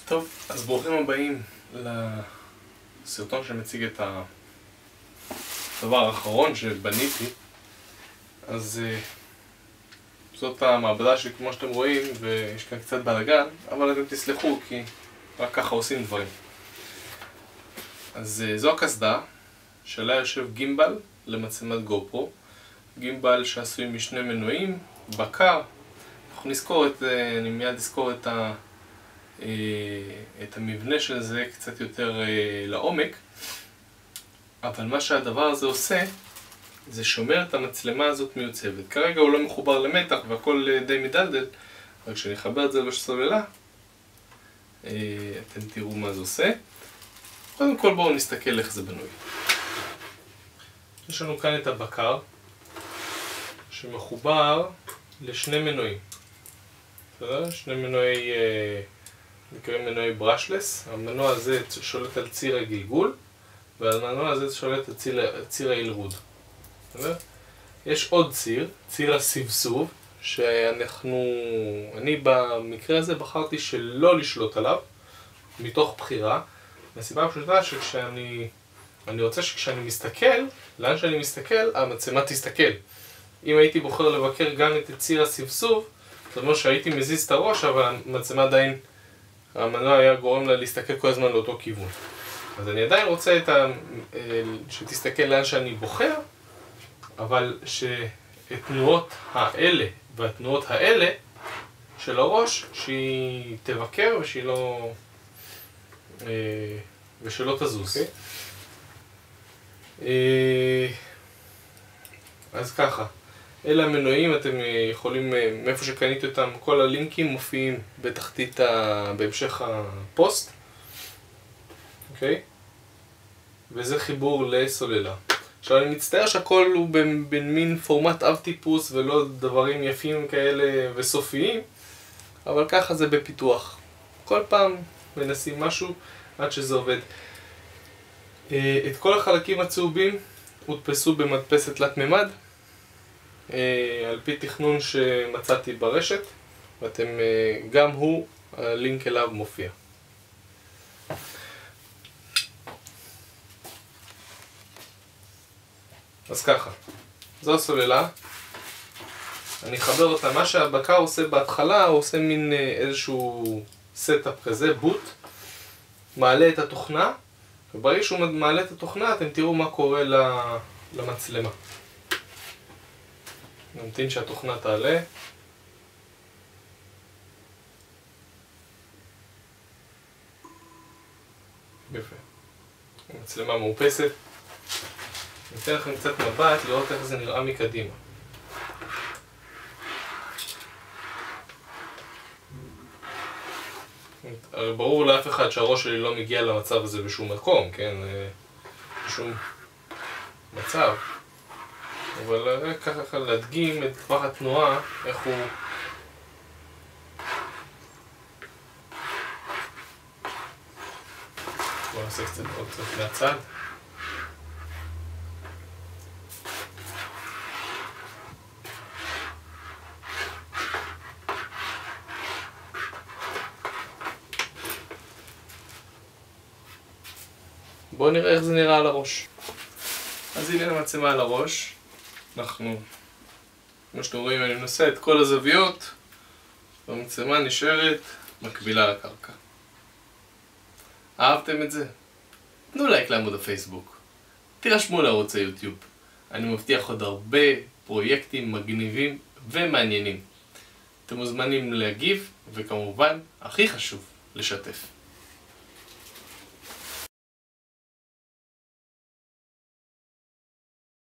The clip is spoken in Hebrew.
טוב, אז ברוכים הבאים לסרטון שמציג את הדבר האחרון שבניתי. אז זאת המעבדה שכמו שאתם רואים, ויש כאן קצת בלגן, אבל אתם תסלחו כי רק ככה עושים דברים. אז זו הקסדה שעליה יושב גימבל למצלמת גופרו, גימבל שעשוי משני מנועים, בקר. אנחנו נזכור אני מיד אזכור את המבנה של זה קצת יותר לעומק, אבל מה שהדבר הזה עושה זה שומר את המצלמה הזאת מיוצבת. כרגע הוא לא מחובר למתח והכל די מדלדל, רק כשאני אחבר את זה לסוללה אתם תראו מה זה עושה. קודם כל בואו נסתכל איך זה בנוי. יש לנו כאן את הבקר שמחובר לשני מנועים, שני מנועי נקראים מנועי ברשלס. המנוע הזה שולט על ציר הגלגול והמנוע הזה שולט על ציר העילרוד. יש עוד ציר הסבסוב, אני במקרה הזה בחרתי שלא לשלוט עליו מתוך בחירה, מהסיבה הפשוטה אני רוצה שכשאני מסתכל, לאן שאני מסתכל, המצלמה תסתכל. אם הייתי בוחר לבקר גם את ציר הסבסוב, זאת אומרת שהייתי מזיז את הראש, אבל המצלמה עדיין, המנוע היה גורם לה להסתכל כל הזמן לאותו כיוון. אז אני עדיין רוצה שתסתכל לאן שאני בוחר, אבל שהתנועות האלה והתנועות האלה של הראש, שהיא תבקר ושלא תזוז. אז ככה, אלה המנועים, אתם יכולים, מאיפה שקניתי אותם, כל הלינקים מופיעים בתחתית, בהמשך הפוסט. אוקיי? וזה חיבור לסוללה. עכשיו אני מצטער שהכל הוא במין פורמט אב טיפוס ולא דברים יפים כאלה וסופיים, אבל ככה זה בפיתוח. כל פעם מנסים משהו עד שזה עובד. את כל החלקים הצהובים הודפסו במדפסת תלת ממד, על פי תכנון שמצאתי ברשת, גם הלינק אליו מופיע. אז ככה, זו הסוללה, אני אחבר אותה. מה שהבקר עושה בהתחלה, הוא עושה מין איזשהו סטאפ כזה, בוט, מעלה את התוכנה, וברגע שהוא מעלה את התוכנה אתם תראו מה קורה למצלמה. נמתין שהתוכנה תעלה. יפה. המצלמה מאופסת. ניתן לכם קצת מבט לראות איך זה נראה מקדימה. ברור לאף אחד שהראש שלי לא מגיע למצב הזה בשום מקום, כן? בשום מצב. אבל ככה להדגים את טווח התנועה, איך הוא... בואו נעשה עוד קצת מהצד. בואו נראה איך זה נראה על הראש. אז הנה המצלמה על הראש. כמו שאתם רואים, אני מנסה את כל הזוויות והמצלמה נשארת מקבילה לקרקע. אהבתם את זה? תנו לייק לעמוד הפייסבוק. תירשמו לערוץ היוטיוב. אני מבטיח עוד הרבה פרויקטים מגניבים ומעניינים. אתם מוזמנים להגיב, וכמובן, הכי חשוב, לשתף.